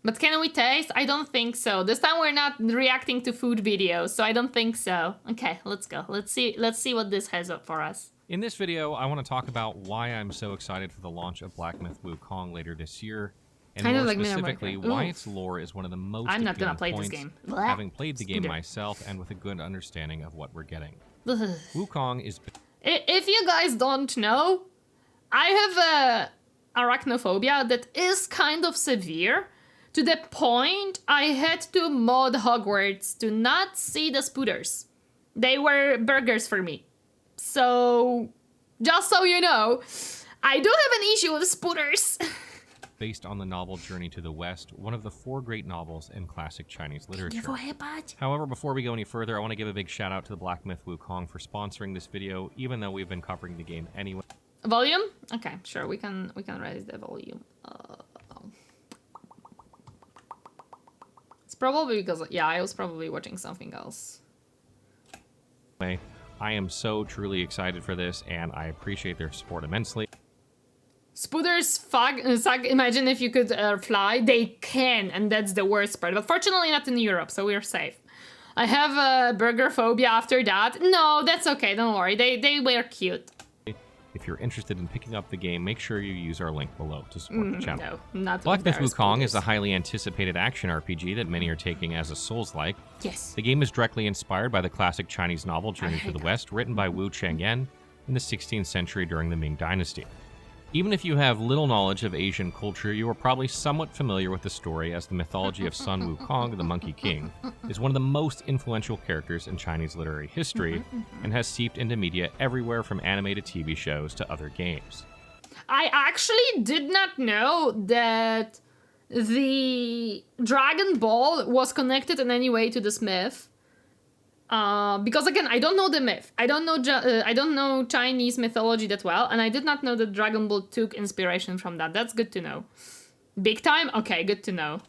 But can we taste? I don't think so. This time we're not reacting to food videos, so I don't think so. Okay, let's go. Let's see what this has up for us. In this video, I want to talk about why I'm so excited for the launch of Black Myth Wukong later this year, and more specifically, why its lore is one of the most I'm not gonna play points, this game. having played the game myself and with a good understanding of what we're getting. Wukong is... If you guys don't know, I have arachnophobia that is kind of severe, to the point I had to mod Hogwarts to not see the spooters. They were burgers for me. So, just so you know, I do have an issue with spooters. Based on the novel Journey to the West, one of the 4 great novels in classic Chinese literature. However, before we go any further, I want to give a big shout out to the Black Myth Wukong for sponsoring this video, even though we've been covering the game anyway. Volume? Okay, sure, we can raise the volume. It's probably because, yeah, I was probably watching something else. I am so truly excited for this, and I appreciate their support immensely. Spooters, imagine if you could fly. They can, and that's the worst part. But fortunately not in Europe, so we're safe. I have a burger phobia after that. No, that's okay, don't worry. They were cute. If you're interested in picking up the game, make sure you use our link below to support the channel. No, not Black Myth Wukong is a highly anticipated action RPG that many are taking as a Souls-like. Yes. The game is directly inspired by the classic Chinese novel Journey to the West, written by Wu Chengyan in the 16th century during the Ming Dynasty. Even if you have little knowledge of Asian culture, you are probably somewhat familiar with the story, as the mythology of Sun Wukong, the Monkey King, is one of the most influential characters in Chinese literary history and has seeped into media everywhere from anime to TV shows to other games. I actually did not know that the Dragon Ball was connected in any way to this myth. Because again, I don't know the myth. I don't know Chinese mythology that well, and I did not know that Dragon Ball took inspiration from that. That's good to know. Big time? Okay, good to know.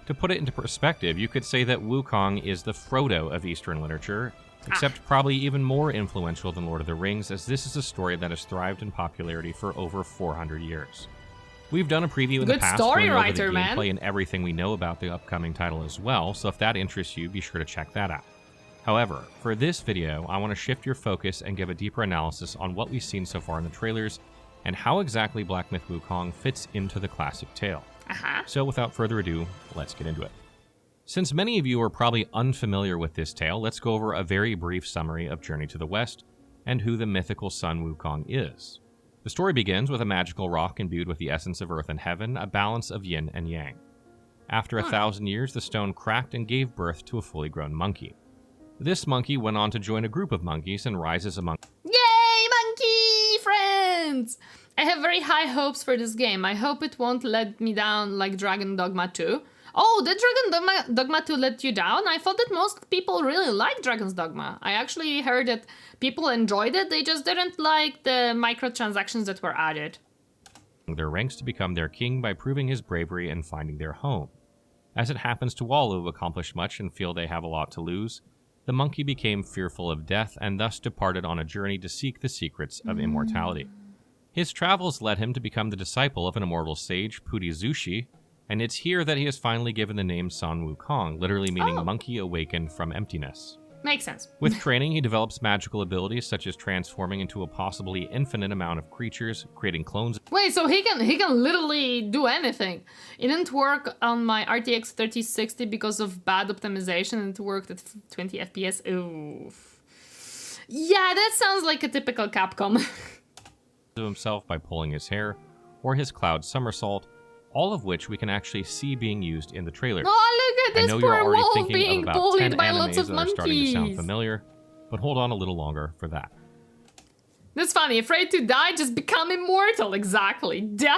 To put it into perspective, you could say that Wukong is the Frodo of Eastern literature, except probably even more influential than Lord of the Rings, as this is a story that has thrived in popularity for over 400 years. We've done a preview in the past going over the gameplay and everything we know about the upcoming title as well, so if that interests you, be sure to check that out. However, for this video, I want to shift your focus and give a deeper analysis on what we've seen so far in the trailers and how exactly Black Myth Wukong fits into the classic tale. So without further ado, let's get into it. Since many of you are probably unfamiliar with this tale, let's go over a very brief summary of Journey to the West and who the mythical Sun Wukong is. The story begins with a magical rock imbued with the essence of earth and heaven, a balance of yin and yang. After 1,000 years, the stone cracked and gave birth to a fully grown monkey. This monkey went on to join a group of monkeys and rises among... Yay, monkey friends! I have very high hopes for this game. I hope it won't let me down like Dragon Dogma 2. Oh, did Dragon Dogma 2 let you down? I thought that most people really liked Dragon's Dogma. I actually heard that people enjoyed it, they just didn't like the microtransactions that were added. Their ranks to become their king by proving his bravery and finding their home. As it happens to all who have accomplished much and feel they have a lot to lose, the monkey became fearful of death and thus departed on a journey to seek the secrets of immortality. His travels led him to become the disciple of an immortal sage, Zushi, and it's here that he is finally given the name Sun Wukong, literally meaning monkey awakened from emptiness. Makes sense. With training, he develops magical abilities such as transforming into a possibly infinite amount of creatures, creating clones. Wait, so he can literally do anything. It didn't work on my RTX 3060 because of bad optimization, and it worked at 20 FPS. Oof. Yeah, that sounds like a typical Capcom. To himself by pulling his hair, or his cloud somersault, all of which we can actually see being used in the trailer. Oh, look at this I know you're poor already wolf thinking being of about bullied 10 by lots animes of that are monkeys. starting to sound familiar, but hold on a little longer for that. That's funny. Afraid to die, just become immortal. Exactly. Duh!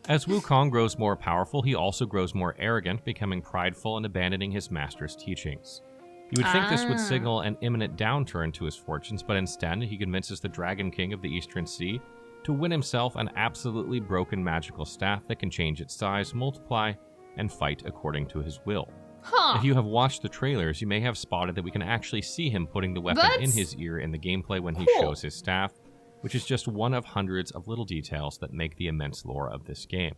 As Wukong grows more powerful, he also grows more arrogant, becoming prideful and abandoning his master's teachings. You would think this would signal an imminent downturn to his fortunes, but instead he convinces the Dragon King of the Eastern Sea to win himself an absolutely broken magical staff that can change its size, multiply, and fight according to his will. If you have watched the trailers, you may have spotted that we can actually see him putting the weapon in his ear in the gameplay when he shows his staff, which is just one of hundreds of little details that make the immense lore of this game.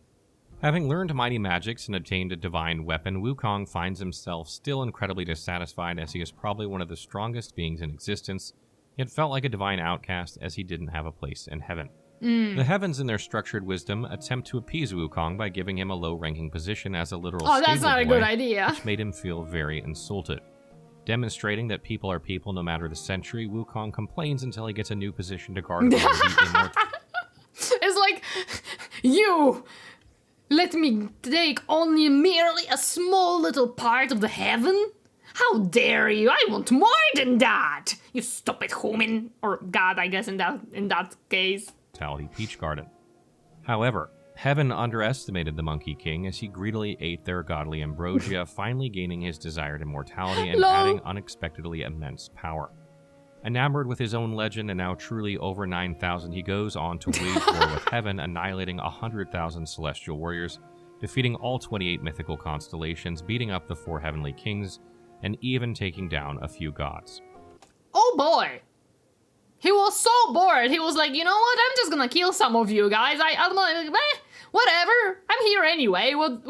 Having learned mighty magics and obtained a divine weapon, Wukong finds himself still incredibly dissatisfied as he is probably one of the strongest beings in existence, yet felt like a divine outcast as he didn't have a place in heaven. The heavens in their structured wisdom attempt to appease Wukong by giving him a low-ranking position as a literal Oh, that's stable not a boy, good idea. which made him feel very insulted. Demonstrating that people are people no matter the century, Wukong complains until he gets a new position to guard over the immortal. It's like, you let me take only merely a small little part of the heaven? How dare you? I want more than that! You stupid human. Or god, I guess, in that case. Peach Garden. However, heaven underestimated the Monkey King as he greedily ate their godly ambrosia, finally gaining his desired immortality and adding unexpectedly immense power. Enamored with his own legend and now truly over 9,000, he goes on to wage war with heaven, annihilating 100,000 celestial warriors, defeating all 28 mythical constellations, beating up the 4 heavenly kings, and even taking down a few gods. Oh boy! He was so bored, he was like, you know what, I'm just gonna kill some of you guys, I'm like, whatever, I'm here anyway, what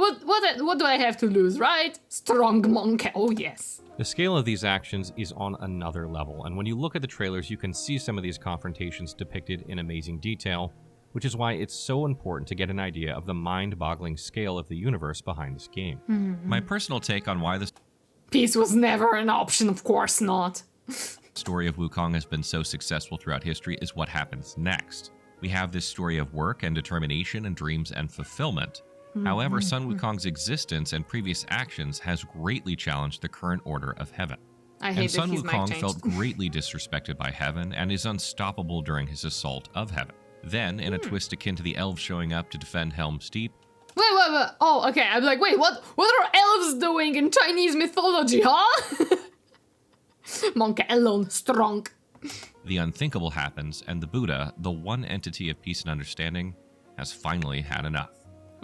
do I have to lose, right? Strong monkey, oh yes. The scale of these actions is on another level, and when you look at the trailers, you can see some of these confrontations depicted in amazing detail, which is why it's so important to get an idea of the mind-boggling scale of the universe behind this game. My personal take on why this Peace was never an option, of course not. story of Wukong has been so successful throughout history is what happens next. We have this story of work and determination and dreams and fulfillment. However, Sun Wukong's existence and previous actions has greatly challenged the current order of heaven. I hate And Sun that his mic Wukong changed. felt greatly disrespected by heaven and is unstoppable during his assault of heaven. Then, in a twist akin to the elves showing up to defend Helm's Deep, Wait. Oh, okay. I'm like, wait, what are elves doing in Chinese mythology, huh? Monkey alone, strong. the unthinkable happens, and the Buddha, the one entity of peace and understanding, has finally had enough.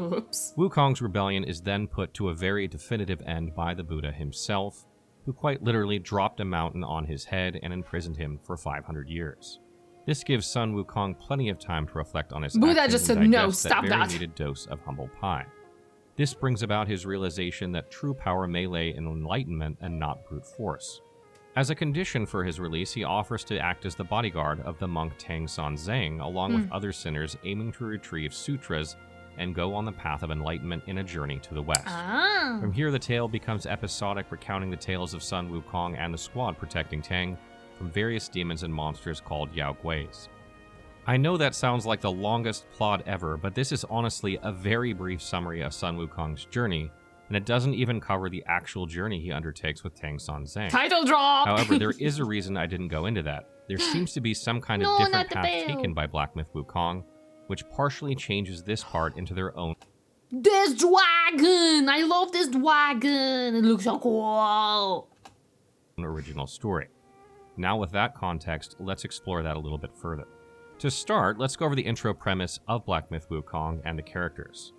Oops. Wukong's rebellion is then put to a very definitive end by the Buddha himself, who quite literally dropped a mountain on his head and imprisoned him for 500 years. This gives Sun Wukong plenty of time to reflect on his Buddha actions just and said, "No, digest stop that very that." needed dose of humble pie. This brings about his realization that true power may lay in enlightenment and not brute force. As a condition for his release, he offers to act as the bodyguard of the monk Tang San Zhang, along with other sinners aiming to retrieve sutras and go on the path of enlightenment in a journey to the west. Ah. From here, the tale becomes episodic, recounting the tales of Sun Wukong and the squad protecting Tang from various demons and monsters called Yao Guis. I know that sounds like the longest plot ever, but this is honestly a very brief summary of Sun Wukong's journey, and it doesn't even cover the actual journey he undertakes with Tang San Zhang. Title drop! However, there is a reason I didn't go into that. There seems to be some kind of No, different not the path bell. taken by Black Myth Wukong, which partially changes this part into their own This dragon! I love this dragon! It looks so cool! original story. Now with that context, let's explore that a little bit further. To start, let's go over the intro premise of Black Myth Wukong and the characters.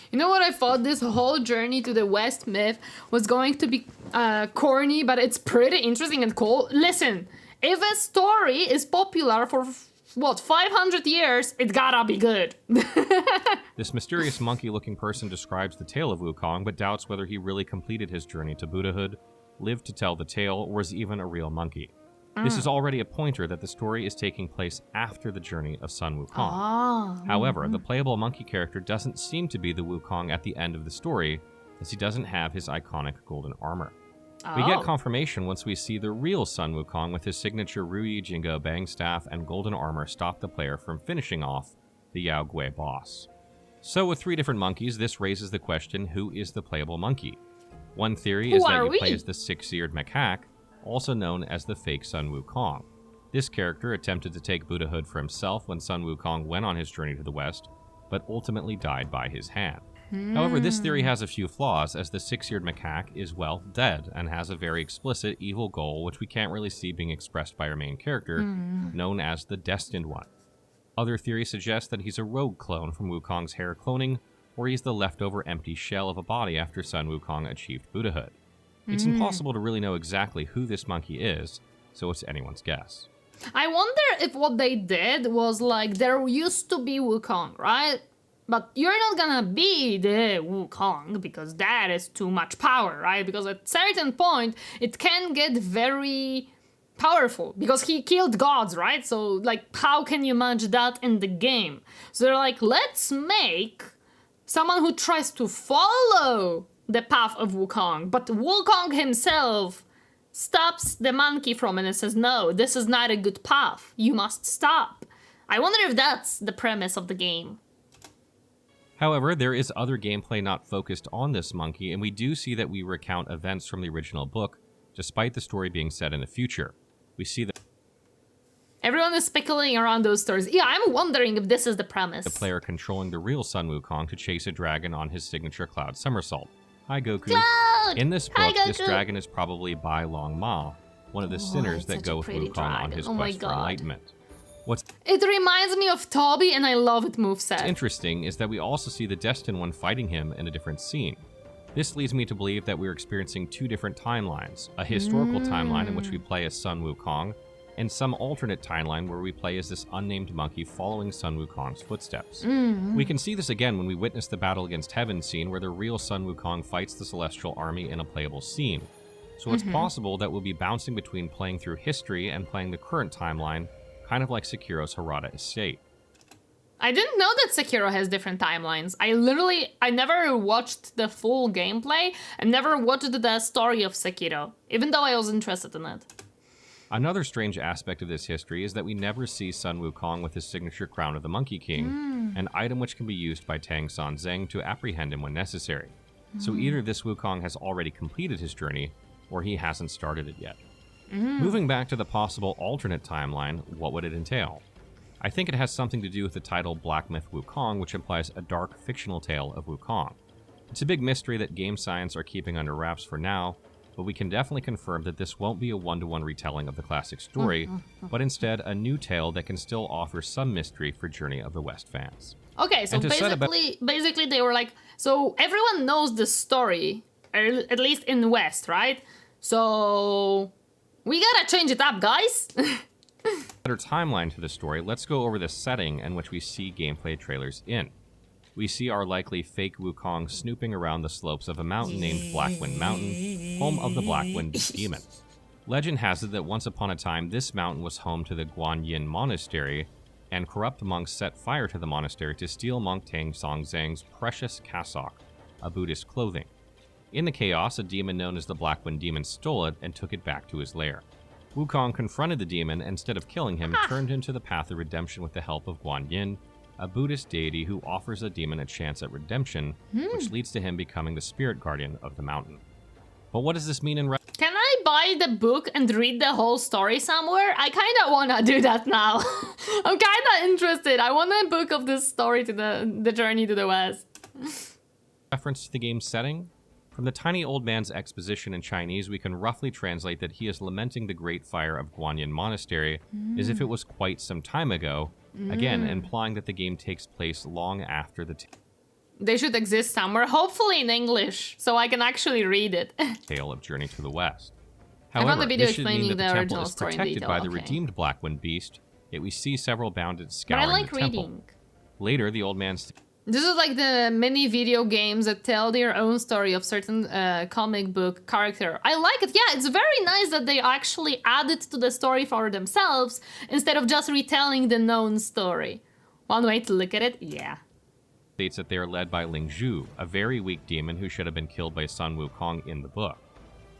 You know what I thought? This whole journey to the West myth was going to be corny, but it's pretty interesting and cool. Listen, if a story is popular for, 500 years, it gotta be good. This mysterious monkey-looking person describes the tale of Wukong, but doubts whether he really completed his journey to Buddhahood, lived to tell the tale, or was even a real monkey. This is already a pointer that the story is taking place after the journey of Sun Wukong. However, the playable monkey character doesn't seem to be the Wukong at the end of the story, as he doesn't have his iconic golden armor. We get confirmation once we see the real Sun Wukong with his signature Rui Jingo Bang Staff and golden armor stop the player from finishing off the Yao Gui boss. So with 3 different monkeys, this raises the question, who is the playable monkey? One theory is that you play as the 6-eared macaque, also known as the fake Sun Wukong. This character attempted to take Buddhahood for himself when Sun Wukong went on his journey to the west, but ultimately died by his hand. However, this theory has a few flaws, as the 6-eared macaque is, well, dead, and has a very explicit evil goal which we can't really see being expressed by our main character, known as the Destined One. Other theories suggest that he's a rogue clone from Wukong's hair cloning, or he's the leftover empty shell of a body after Sun Wukong achieved Buddhahood. It's impossible to really know exactly who this monkey is, so it's anyone's guess. I wonder if what they did was like, there used to be Wukong, right? But you're not gonna be the Wukong because that is too much power, right? Because at certain point, it can get very powerful because he killed gods, right? So, like, how can you manage that in the game? So they're like, let's make someone who tries to follow the path of Wukong, but Wukong himself stops the monkey from it and says, no, this is not a good path. You must stop. I wonder if that's the premise of the game. However, there is other gameplay not focused on this monkey, and we do see that we recount events from the original book, despite the story being set in the future. We see that Everyone is speculating around those stories. Yeah, I'm wondering if this is the premise. the player controlling the real Sun Wukong to chase a dragon on his signature Cloud Somersault. Hi, Goku. Cloud! In this Hi, book, this Goku! dragon is probably Bai Long Ma, one of the sinners it's that such go a with pretty Wukong on dragon. his Oh my quest for God. enlightenment. What's It reminds me of Toby, and I love it moveset. interesting is that we also see the Destined One fighting him in a different scene. This leads me to believe that we're experiencing two different timelines, a historical timeline in which we play as Sun Wukong, and some alternate timeline where we play as this unnamed monkey following Sun Wukong's footsteps. We can see this again when we witness the battle against Heaven scene where the real Sun Wukong fights the Celestial Army in a playable scene. So it's possible that we'll be bouncing between playing through history and playing the current timeline, kind of like Sekiro's Harada Estate. I didn't know that Sekiro has different timelines. I never watched the full gameplay and never watched the story of Sekiro, even though I was interested in it. Another strange aspect of this history is that we never see Sun Wukong with his signature Crown of the Monkey King, an item which can be used by Tang San Zeng to apprehend him when necessary. So either this Wukong has already completed his journey, or he hasn't started it yet. Moving back to the possible alternate timeline, what would it entail? I think it has something to do with the title Black Myth Wukong, which implies a dark fictional tale of Wukong. It's a big mystery that Game Science are keeping under wraps for now, but we can definitely confirm that this won't be a one-to-one retelling of the classic story, but instead a new tale that can still offer some mystery for Journey of the West fans. Okay, so And to set about- basically they were like, so everyone knows the story, at least in the West, right? So we gotta change it up, guys. Better timeline to the story, let's go over the setting in which we see gameplay trailers in. We see our likely fake Wukong snooping around the slopes of a mountain named Blackwind Mountain, home of the Blackwind Demon. Legend has it that once upon a time, this mountain was home to the Guanyin Monastery, and corrupt monks set fire to the monastery to steal monk Tang San Zeng's precious cassock, a Buddhist clothing. In the chaos, a demon known as the Blackwind Demon stole it and took it back to his lair. Wukong confronted the demon and instead of killing him, turned him to the path of redemption with the help of Guanyin, a Buddhist deity who offers a demon a chance at redemption, which leads to him becoming the spirit guardian of the mountain. But what does this mean in Can I buy the book and read the whole story somewhere? I kind of want to do that now. I'm kind of interested. I want a book of this story to the Journey to the West. reference to the game's setting? From the tiny old man's exposition in Chinese, we can roughly translate that he is lamenting the great fire of Guanyin Monastery as if it was quite some time ago, again implying that the game takes place long after the They should exist somewhere, hopefully in English, so I can actually read it. tale of Journey to the West. I found However, the video this should mean explaining that the the temple original is story in protected detail, by the okay. redeemed Blackwind Beast, yet we see several bandits But I scouring like the temple. reading. Later, the old man This is like the mini video games that tell their own story of certain comic book character. I like it. Yeah, it's very nice that they actually added to the story for themselves instead of just retelling the known story. One way to look at it, yeah. states that they are led by Ling Zhu, a very weak demon who should have been killed by Sun Wukong in the book.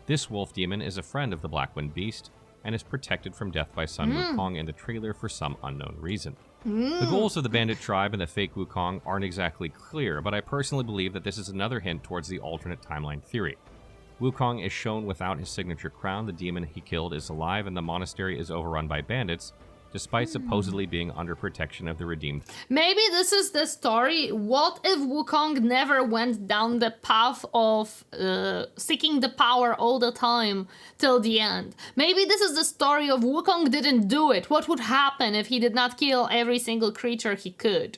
This wolf demon is a friend of the Blackwind Beast and is protected from death by Sun Wukong in the trailer for some unknown reason. The goals of the bandit tribe and the fake Wukong aren't exactly clear, but I personally believe that this is another hint towards the alternate timeline theory. Wukong is shown without his signature crown, the demon he killed is alive, and the monastery is overrun by bandits, despite supposedly being under protection of the redeemed. Maybe this is the story. What if Wukong never went down the path of seeking the power all the time till the end? Maybe this is the story of Wukong didn't do it. What would happen if he did not kill every single creature he could?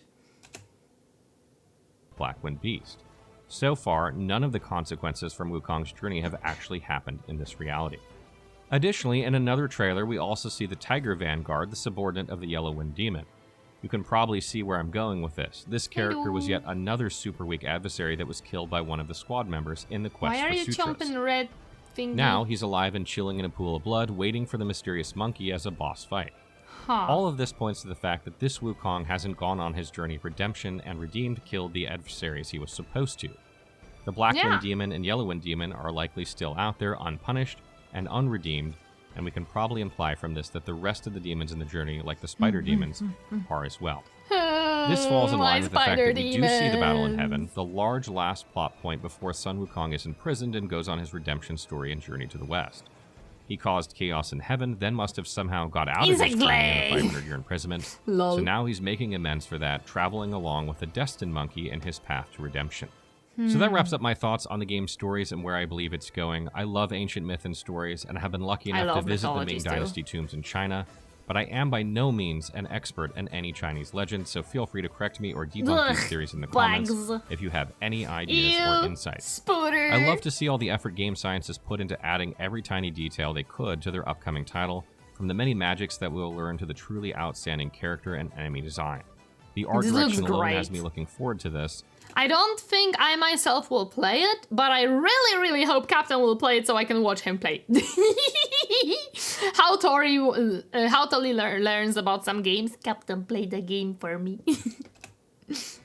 Blackwind Beast. So far, none of the consequences from Wukong's journey have actually happened in this reality. Additionally, in another trailer, we also see the Tiger Vanguard, the subordinate of the Yellow Wind Demon. You can probably see where I'm going with this. This character was yet another super weak adversary that was killed by one of the squad members in the quest Why are for you Sutras. chomping red thingy? Now he's alive and chilling in a pool of blood, waiting for the mysterious monkey as a boss fight. Huh. All of this points to the fact that this Wukong hasn't gone on his journey of redemption and killed the adversaries he was supposed to. The Black Wind Demon and Yellow Wind Demon are likely still out there, unpunished and unredeemed, and we can probably imply from this that the rest of the demons in the journey, like the spider demons, are as well. This falls in line with the fact that we do see the battle in heaven, the large last plot point before Sun Wukong is imprisoned and goes on his redemption story and journey to the west. He caused chaos in heaven, then must have somehow got out of his journey in a 500-year imprisonment. Lol. So now he's making amends for that, traveling along with the destined monkey in his path to redemption. So that wraps up my thoughts on the game's stories and where I believe it's going. I love ancient myth and stories, and I have been lucky enough to visit the Ming Dynasty tombs in China, but I am by no means an expert in any Chinese legend, so feel free to correct me or debunk these theories in the comments if you have any ideas or insights. Spooter. I love to see all the effort Game Science has put into adding every tiny detail they could to their upcoming title, from the many magics that we'll learn to the truly outstanding character and enemy design. The art direction alone has me looking forward to this. I don't think I myself will play it, but I really, really hope Captain will play it so I can watch him play. How Tori learns about some games. Captain, play the game for me.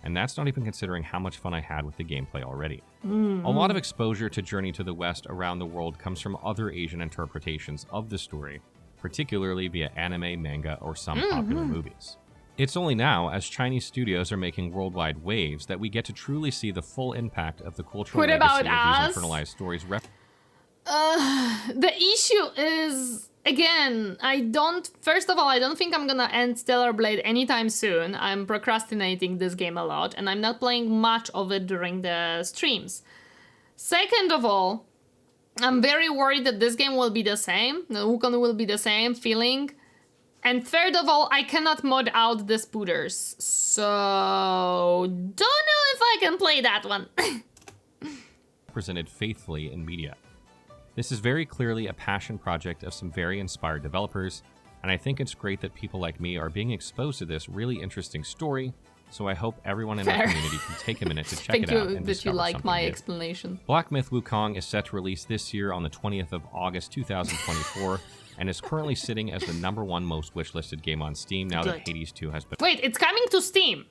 And that's not even considering how much fun I had with the gameplay already. A lot of exposure to Journey to the West around the world comes from other Asian interpretations of the story, particularly via anime, manga, or some popular movies. It's only now, as Chinese studios are making worldwide waves, that we get to truly see the full impact of the cultural legacy of these internalized stories. The issue is, again, first of all, I don't think I'm gonna end Stellar Blade anytime soon. I'm procrastinating this game a lot, and I'm not playing much of it during the streams. Second of all, I'm very worried that this game will be the same. The Wukong will be the same feeling. And third of all, I cannot mod out the spooters, so don't know if I can play that one. Presented faithfully in media. This is very clearly a passion project of some very inspired developers, and I think it's great that people like me are being exposed to this really interesting story, so I hope everyone in the community can take a minute to check it out and discover something new. Thank you that you like my explanation. Black Myth Wukong is set to release this year on the 20th of August 2024, and is currently sitting as the #1 most wishlisted game on Steam now that Hades 2 has been... Wait, it's coming to Steam!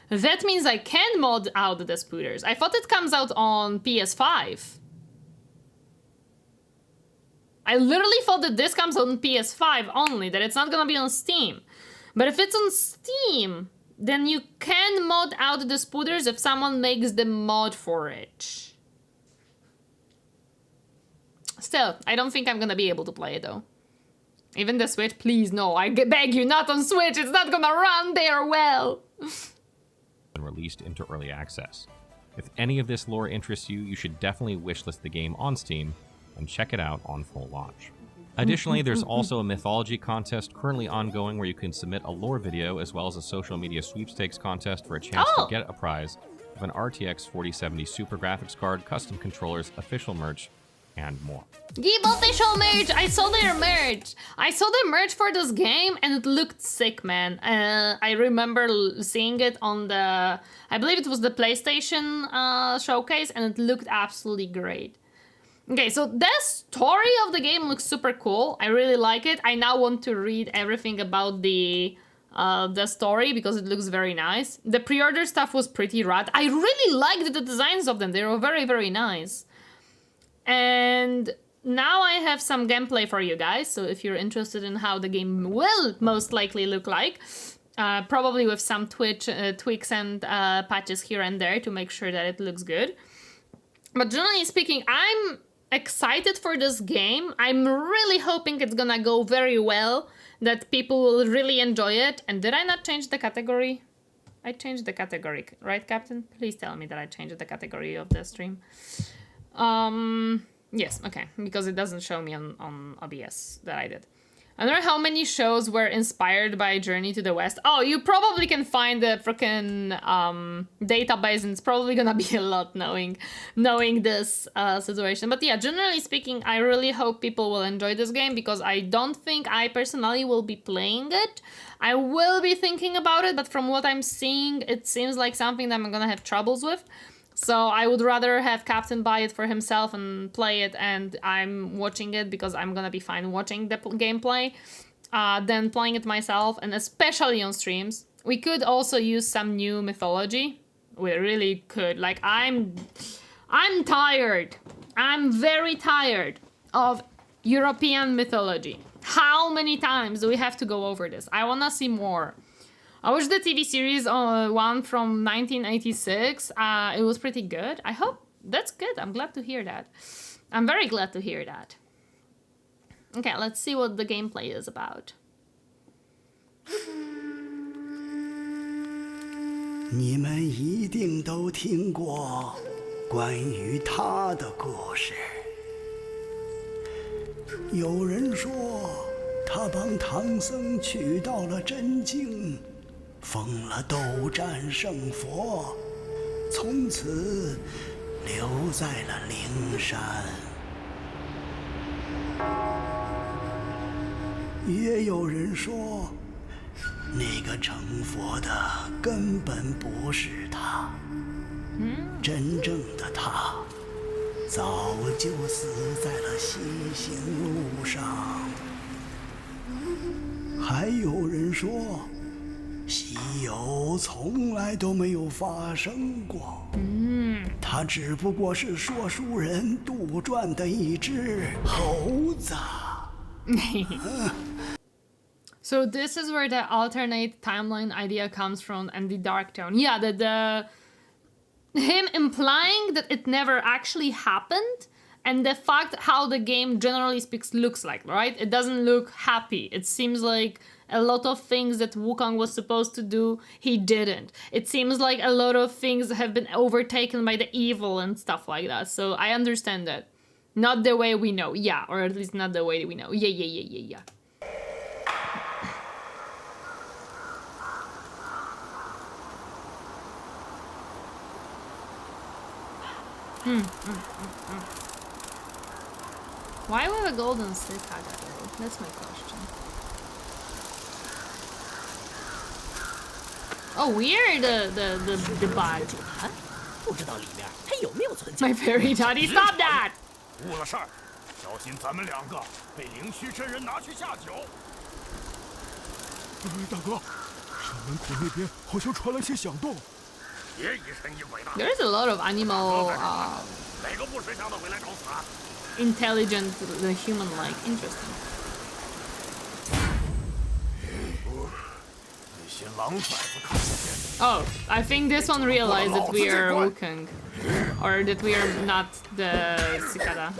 That means I can mod out the spooters. I thought it comes out on PS5. I literally thought that this comes on PS5 only, that it's not gonna be on Steam. But if it's on Steam, then you can mod out the spooters if someone makes the mod for it. Still, I don't think I'm gonna be able to play it though. Even the Switch, please no, I beg you, not on Switch, it's not gonna run there well. Released into early access. If any of this lore interests you, you should definitely wishlist the game on Steam and check it out on full launch. Additionally, there's also a mythology contest currently ongoing where you can submit a lore video as well as a social media sweepstakes contest for a chance to get a prize of an RTX 4070 Super Graphics card, custom controllers, official merch, and more. Give official merch! I saw their merch! I saw the merch for this game and it looked sick, man. I remember seeing it on the... I believe it was the PlayStation showcase and it looked absolutely great. Okay, so the story of the game looks super cool. I really like it. I now want to read everything about the story because it looks very nice. The pre-order stuff was pretty rad. I really liked the designs of them. They were very, very nice. And now I have some gameplay for you guys. So if you're interested in how the game will most likely look like, probably with some tweaks and patches here and there to make sure that it looks good. But generally speaking, I'm excited for this game. I'm really hoping it's gonna go very well, that people will really enjoy it. And did I not change the category? I changed the category, right, Captain? Please tell me that I changed the category of the stream. Yes, okay, because it doesn't show me on OBS that I did. I wonder how many shows were inspired by Journey to the West. Oh, you probably can find the freaking database, and it's probably gonna be a lot knowing this situation. But yeah, generally speaking, I really hope people will enjoy this game, because I don't think I personally will be playing it. I will be thinking about it, but from what I'm seeing, it seems like something that I'm gonna have troubles with. So I would rather have Captain buy it for himself and play it, and I'm watching it because I'm gonna be fine watching the gameplay than playing it myself, and especially on streams. We could also use some new mythology. We really could. Like, I'm tired. I'm very tired of European mythology. How many times do we have to go over this? I wanna see more. I watched the TV series one from 1986. It was pretty good. I hope that's good. I'm glad to hear that. I'm very glad to hear that. Okay, let's see what the gameplay is about. 你们一定都听过关于他的故事。有人说，他帮唐僧取到了真经。 封了斗战胜佛，从此留在了灵山。也有人说，那个成佛的根本不是他，真正的他早就死在了西行路上。还有人说。 西游从来都没有发生过，他只不过是说书人杜撰的一只猴子。So this is where the alternate timeline idea comes from, and the dark tone. Yeah, him implying that it never actually happened, and the fact how the game generally speaks looks like, right? It doesn't look happy. It seems like a lot of things that Wukong was supposed to do, he didn't. It seems like a lot of things have been overtaken by the evil and stuff like that. So I understand that. Not the way we know. Yeah, or at least not the way we know. Yeah. Why with a golden cicada though? That's my question. Oh, weird, the bug. My fairy daddy, stop that! 误了事儿，小心咱们两个被灵虚真人拿去下酒。大哥，山门口那边好像传来些响动。别疑神疑鬼的。 There's a lot of animal 哪个不识相的回来找死啊？ intelligent, the human-like. Interesting. Oh, I think this one realized that we are Wukong. Or that we are not the cicada.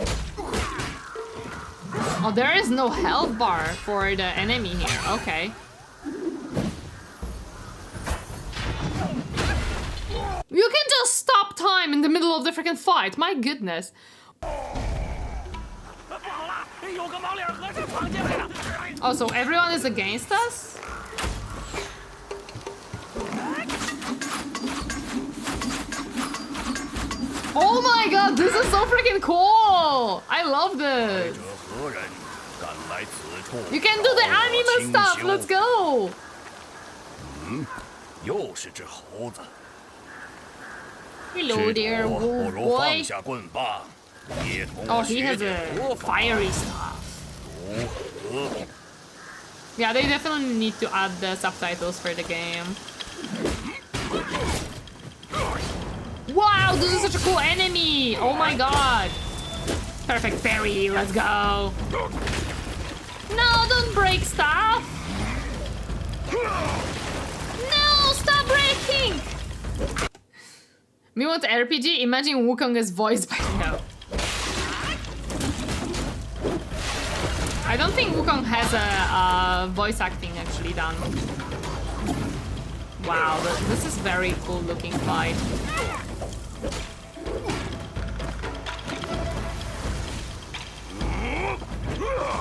Oh, there is no health bar for the enemy here. Okay. You can just stop time in the middle of the freaking fight. My goodness. Oh, so everyone is against us? Oh my god, this is so freaking cool! I love this! You can do the anime stuff, let's go! Hello there, wolf boy. Oh, he has a fiery stuff. Yeah, they definitely need to add the subtitles for the game. Wow, this is such a cool enemy! Oh my god! Perfect parry, let's go! No, don't break stuff! No, stop breaking! Me want RPG? Imagine Wukong is voiced by no. I don't think Wukong has a voice acting actually done. Wow, this is very cool looking fight.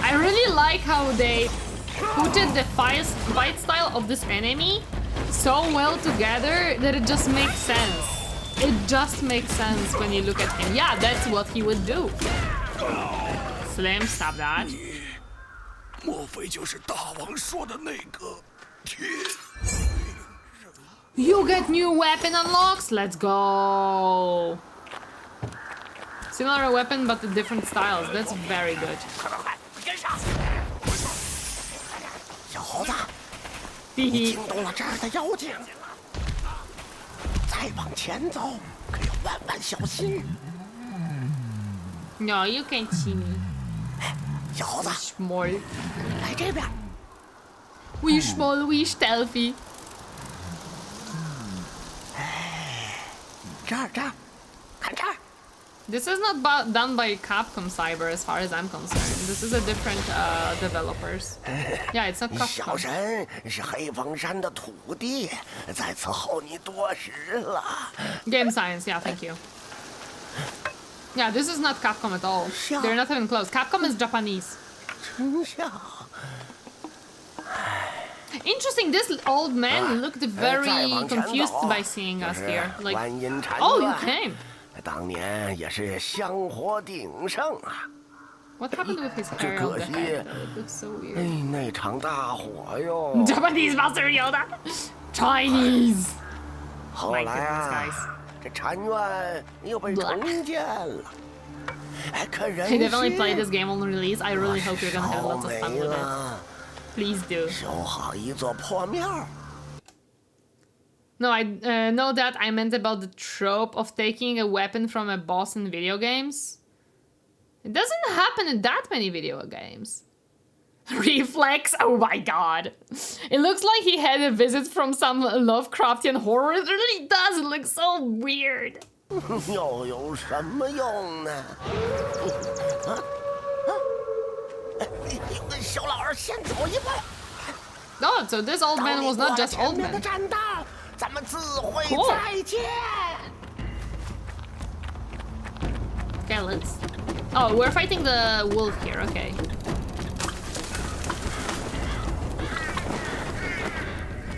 I really like how they putted the fight style of this enemy so well together that it just makes sense. It just makes sense when you look at him. Yeah, that's what he would do. Slim, stop that. 莫非就是大王说的那个铁？ You get new weapon unlocks? Let's go. Similar weapon, but different styles. That's very good. 小猴子， Hee 你 hee. 惊动了这儿的妖精。再往前走，可要万万小心。 No, you can't see me. 小猴子， Small. 来这边。 We small, we stealthy. 这儿，看这儿。 This is not done by Capcom Cyber as far as I'm concerned. This is a different developers. Yeah, it's not 小 Capcom. 神是黑风山的土地，在此候你多时了。 Game Science, yeah, thank you. Yeah, this is not Capcom at all. They're not even close. Capcom is Japanese. 真像。 Interesting, this old man looked very confused by seeing us here. Like, 观音禅 oh, you 院 came. 当年也是香火鼎盛啊。 What happened with his hair on the head? It looks so 哎 weird. 那场大火哟。 Japanese Master Yoda. Chinese. 后来 goodness, 啊 guys， 这禅院又被重建了。哎，可人 I definitely 心 played this game on release. I really hope you're gonna have 烧 lots of 没 fun with it. 了， Please do. 修好一座破庙。 No, I know that I meant about the trope of taking a weapon from a boss in video games. It doesn't happen in that many video games. Reflex, oh my god. It looks like he had a visit from some Lovecraftian horror. It really does, it looks so weird. 又有什么用呢？小老儿先走一步。 Oh, so this old man was not just old 前面的 man. 栈道，咱们自会 Cool. 再见。 Okay, let's... Oh, we're fighting the wolf here, okay.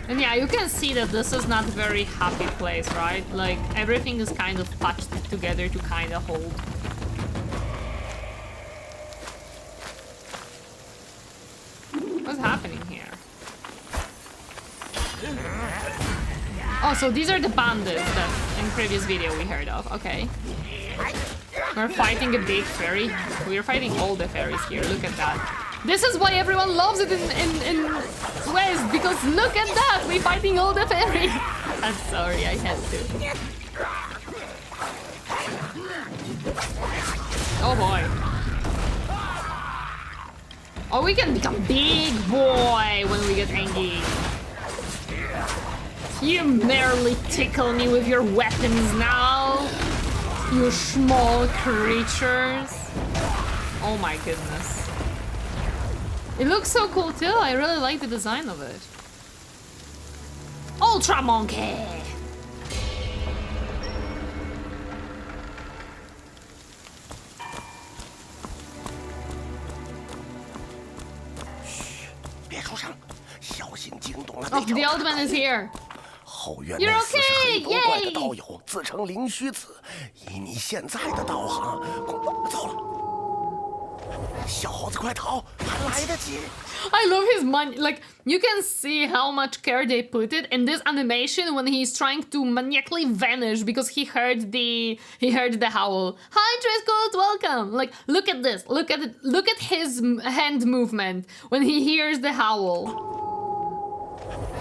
And yeah, you can see that this is not a very happy place, right? Like, everything is kind of patched together to kind of hold. What's happening here? Oh, so these are the bandits that in previous video we heard of. Okay. We're fighting a big fairy. We're fighting all the fairies here. Look at that. This is why everyone loves it in West, because look at that! We're fighting all the fairies! I'm sorry, I had to. Oh boy. Oh, we can become big boy when we get angry. You merely tickle me with your weapons now, you small creatures. Oh my goodness. It looks so cool too. I really like the design of it. Ultra Monkey! Oh, the old man is here. 后院 You're 那四是 okay! 黑风怪的 Yay! 道友自称灵虚子，以你现在的道行，走了。小猴子快逃，还来得及！ I love his money. Like, you can see how much care they put it in this animation when he's trying to maniacally vanish because he heard the howl. Hi, Triscold, welcome. Like, look at this. Look at it. Look at his hand movement when he hears the howl.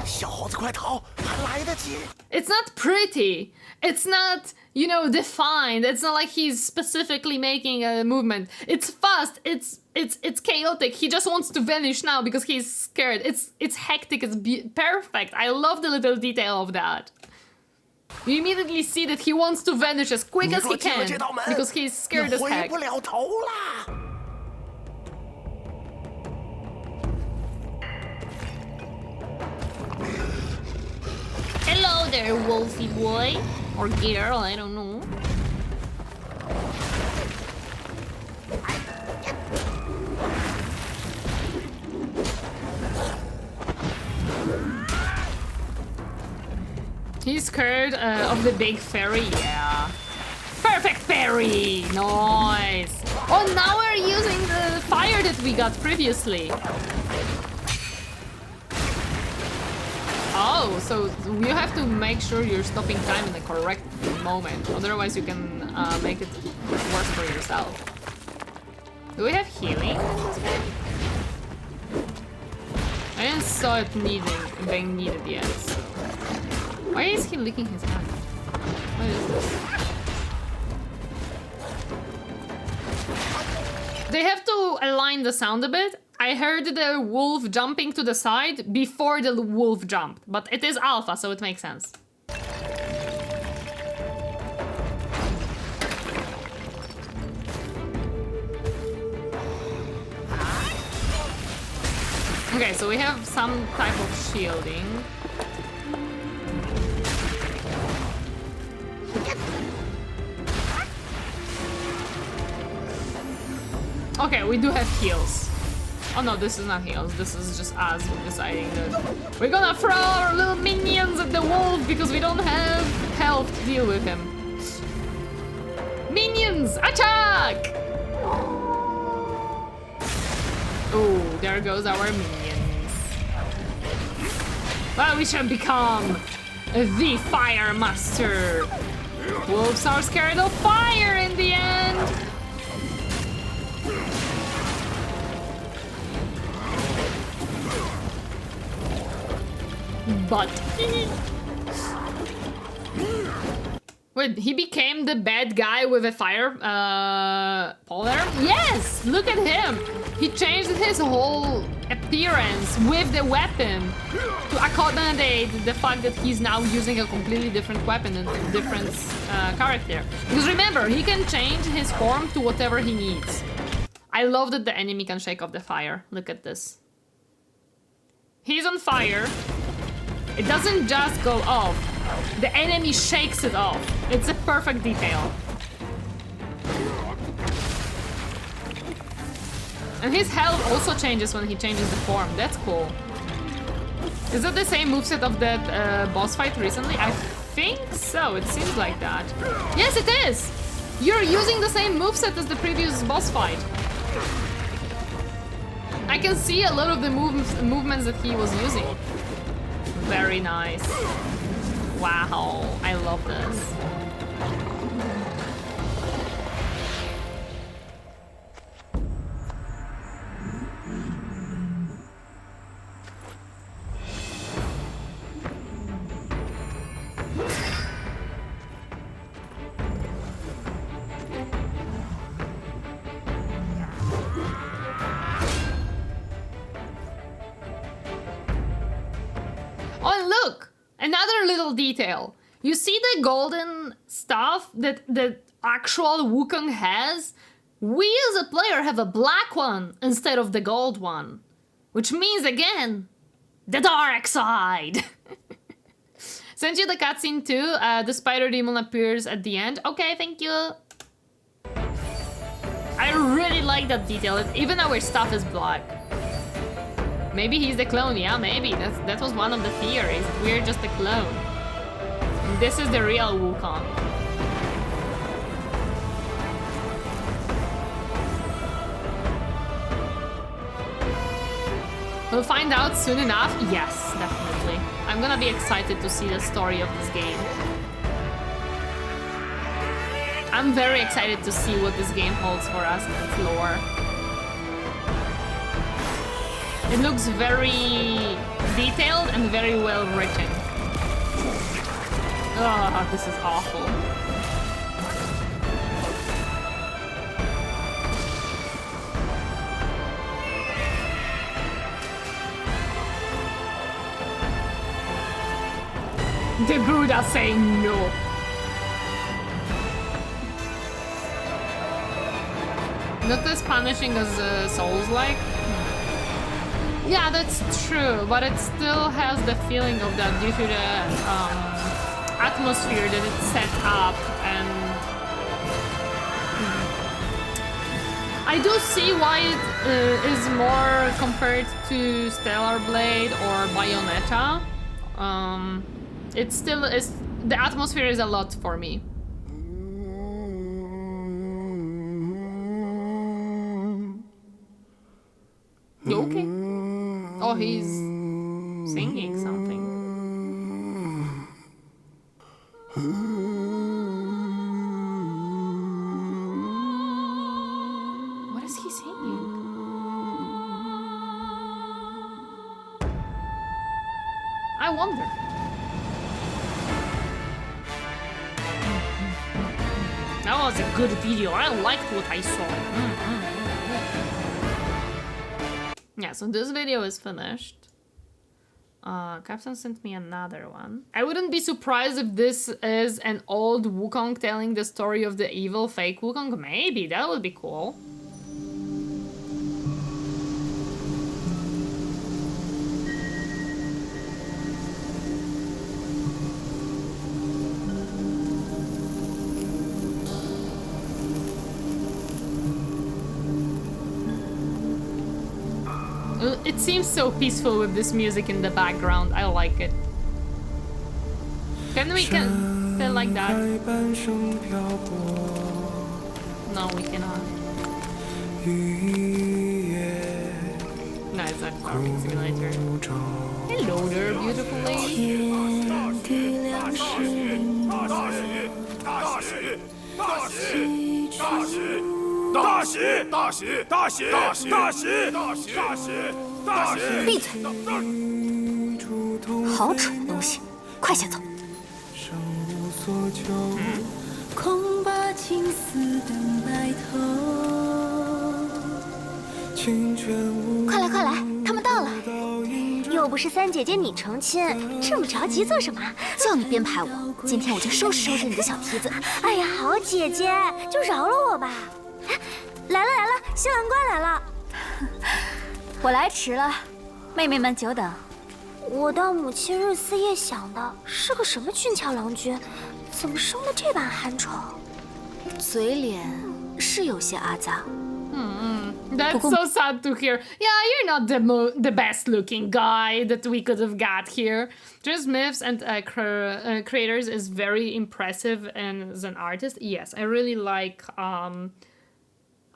小猴子快逃，还来得及！ It's not pretty. It's not, you know, defined. It's not like he's specifically making a movement. It's fast. It's chaotic. He just wants to vanish now because he's scared. It's hectic. It's perfect. I love the little detail of that. You immediately see that he wants to vanish as quick as he can because he's scared as 回 heck. 不了头啦！ Hello there, wolfy boy. Or girl, I don't know. He's scared of the big fairy, yeah. Perfect parry! Nice! Oh, now we're using the fire that we got previously. Oh, so you have to make sure you're stopping time in the correct moment. Otherwise you can make it worse for yourself. Do we have healing in this game? I didn't saw it being needed yet, so. Why is he licking his hand? What is this? They have to align the sound a bit. I heard the wolf jumping to the side before the wolf jumped, but it is alpha, so it makes sense. Okay, so we have some type of shielding. Okay, we do have heals. Oh no, this is not heals. This is just us deciding that we're gonna throw our little minions at the wolf because we don't have health to deal with him. Minions, attack! Oh, there goes our minions. Well, we should become the Fire Master. Wolves are scared of fire in the end. But wait, he became the bad guy with a fire polar? Yes! Look at him! He changed his whole appearance with the weapon to accommodate the fact that he's now using a completely different weapon and a different character. Because remember, he can change his form to whatever he needs. I love that the enemy can shake off the fire. Look at this. He's on fire. It doesn't just go off. The enemy shakes it off. It's a perfect detail. And his health also changes when he changes the form. That's cool. Is that the same moveset of that boss fight recently? I think so. It seems like that. Yes, it is! You're using the same moveset as the previous boss fight. I can see a lot of the movements that he was using. Very nice. Wow, I love this. Oh, look! Another little detail. You see the golden stuff that the actual Wukong has? We as a player have a black one instead of the gold one. Which means, again, the dark side. Sent you the cutscene too. The spider demon appears at the end. Okay, thank you. I really like that detail. Even our stuff is black. Maybe he's the clone, yeah, maybe. That was one of the theories. We're just a clone. And this is the real Wukong. We'll find out soon enough. Yes, definitely. I'm gonna be excited to see the story of this game. I'm very excited to see what this game holds for us and its lore. It looks very detailed and very well written. Oh, this is awful. The Buddha saying no. Not as punishing as Souls-like. Yeah, that's true, but it still has the feeling of that due to the atmosphere that it's set up, and I do see why it is more compared to Stellar Blade or Bayonetta. it still is. The atmosphere is a lot for me. You okay? Oh, he's singing something. What is he singing? I wonder. That was a good video. I liked what I saw. Yeah, so this video is finished. Captain sent me another one. I wouldn't be surprised if this is an old Wukong telling the story of the evil fake Wukong. Maybe, that would be cool. It seems so peaceful with this music in the background. I like it. Can we can like that? No, we cannot. No, it's not Farming Simulator. Hello there, beautiful lady.闭嘴！好蠢的东西，快下走！恐把青丝等白头。快来快来，他们到了！又不是三姐姐你成亲，这么着急做什么？叫你编排我，今天我就收拾收拾你的小蹄子。哎呀，好姐姐，就饶了我吧！来了来了，新郎官来了。我来迟了，妹妹们久等。我到母亲日思夜想的，是个什么俊俏郎君，怎么生了这般憨丑？嘴脸是有些阿杂。That's so sad to hear. Yeah, you're not the best looking guy that we could have got here. Just Myths and Creators is very impressive as an artist. Yes, I really like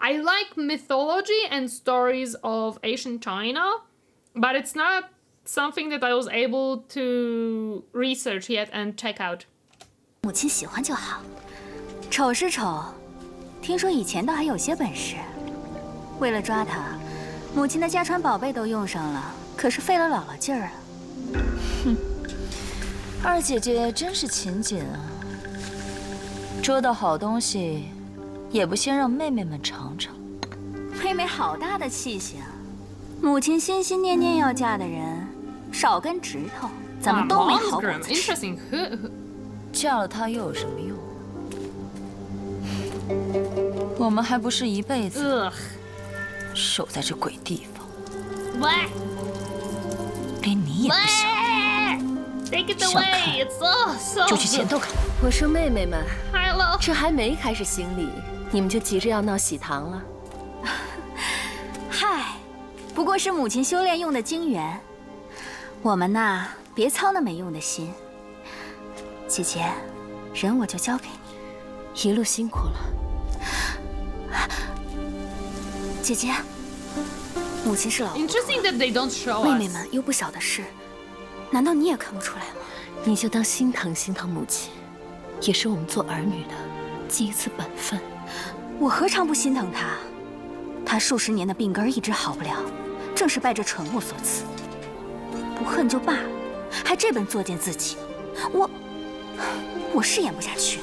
I like mythology and stories of ancient China, but it's not something that I was able to research yet and check out. 母亲喜欢就好，丑是丑，听说以前倒还有些本事。为了抓他，母亲的家传宝贝都用上了，可是费了姥姥劲儿啊。哼，二姐姐真是勤俭啊，捉到好东西，也不先让妹妹们尝尝。妹妹好大的气性，母亲心心念念要嫁的人，少根指头，咱们都没好果子吃。Interesting. 嫁了她又有什么用？我们还不是一辈子守在这鬼地方，连你也不想。Take it away. It's so. 就去前头看。我说妹妹们 Hello. 这还没开始行礼，你们就急着要闹喜糖了？嗨，不过是母亲修炼用的精元，我们呐，别操那没用的心。姐姐，人我就交给你，一路辛苦了。姐姐，母亲是老婆， Interesting that they don't show 妹妹 us. 们又不小的事，难道你也看不出来吗？你就当心疼心疼母亲，也是我们做儿女的尽一次本分。我何尝不心疼她？她数十年的病根一直好不了，正是拜这蠢物所赐。不恨就罢了，还这般作践自己，我是演不下去。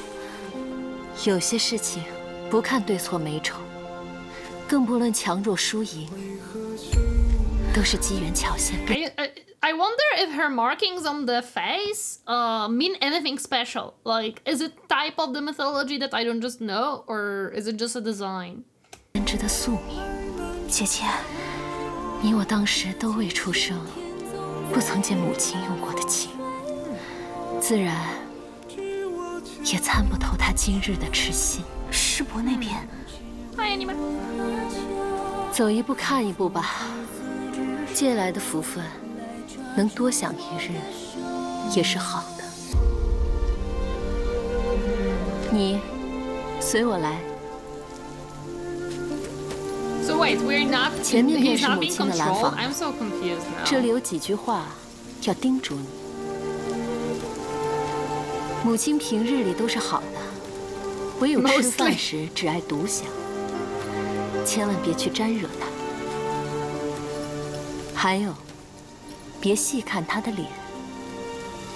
有些事情不看对错美丑，更不论强弱输赢，都是机缘巧现。I wonder if her markings on the face mean anything special. Like, is it type of the mythology that I don't just know, or is it just a design? 人之的宿命，姐姐，你我当时都未出生，不曾见母亲用过的情，自然也参不透她今日的痴心。师伯那边，嗨，你们。走一步看一步吧，借来的福分，能多享一日，也是好的。你随我来。 So wait, we're not. 前面便 He's 是 not 母 being 亲的蓝 controlled. 房， I'm so confused now. 这里有几句话要叮嘱你。母亲平日里都是好的，唯有吃饭时只爱独享，千万别去沾惹她。还有，别细看她的脸，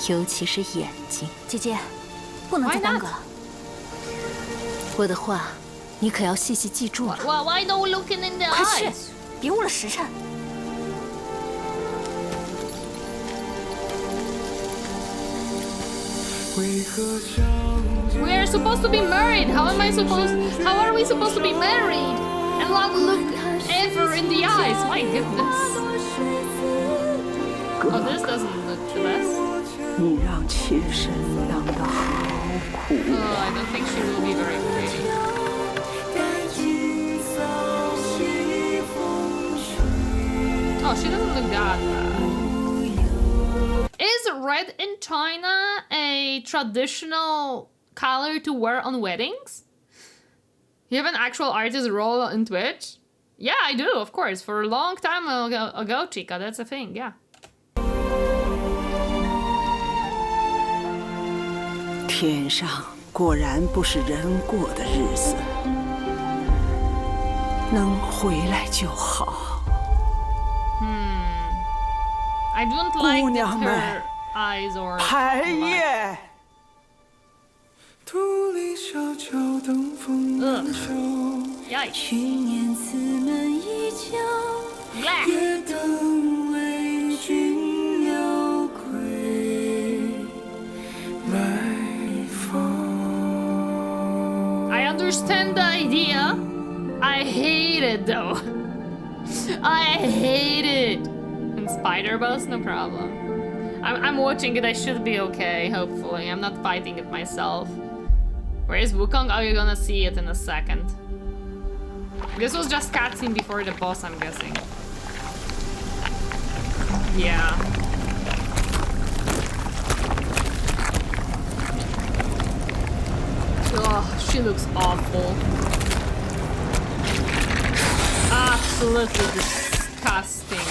尤其是眼睛。姐姐，不能再耽搁了。我的话，你可要细细记住了。 Why don't we look in the 快去 eyes?，别误了时辰。 We are supposed to be married. How am I supposed? How are we supposed to be married and not look ever in the eyes? My goodness. Oh, this doesn't look the best. 你让妾身养得好苦。 Oh, I don't think she will be very pretty. Oh, she doesn't look that bad. Is red in China a traditional color to wear on weddings? You have an actual artist role in Twitch? Yeah, I do, of course. For a long time ago, Chica, that's a thing, yeah. 天上果然不是人过的日子，能回来就好。 I don't like 姑 that 娘们， her eyes or 排夜。 土里小桥等风难晓， Yikes. 去年此门一角， Black. 夜灯为君摇归来访。 I understand the idea. I hate it though. I hate it. And spider bus, no problem. I'm watching it. I should be okay. Hopefully, I'm not fighting it myself. Where is Wukong? Oh, you're gonna see it in a second. This was just cutscene before the boss, I'm guessing. Yeah. Oh, she looks awful. Absolutely disgusting.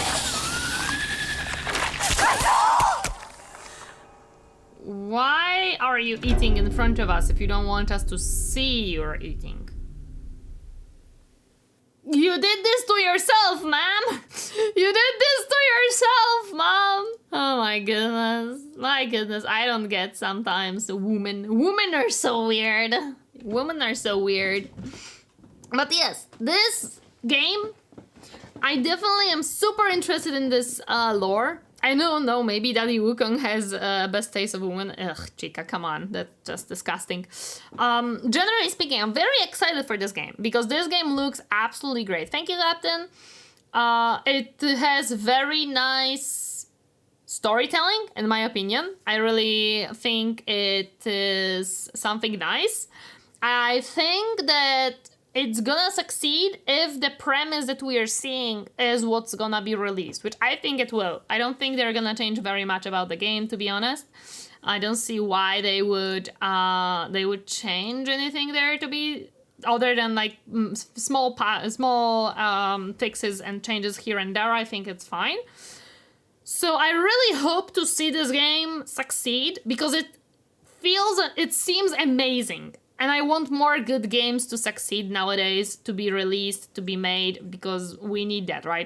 Why are you eating in front of us if you don't want us to see you're eating? You did this to yourself, ma'am! You did this to yourself, mom! Oh my goodness. My goodness, I don't get sometimes women are so weird. Women are so weird. But yes, this game, I definitely am super interested in this lore. I don't know, maybe Daddy Wukong has best taste of women. Ugh, Chica, come on, that's just disgusting. Generally speaking, I'm very excited for this game because this game looks absolutely great. Thank you, Captain. It has very nice storytelling, in my opinion. I really think it is something nice. I think that it's gonna succeed if the premise that we are seeing is what's gonna be released, which I think it will. I don't think they're gonna change very much about the game, to be honest. I don't see why they would change anything there to be other than like small fixes and changes here and there. I think it's fine. So I really hope to see this game succeed because it seems amazing. And I want more good games to succeed nowadays, to be released, to be made, because we need that, right?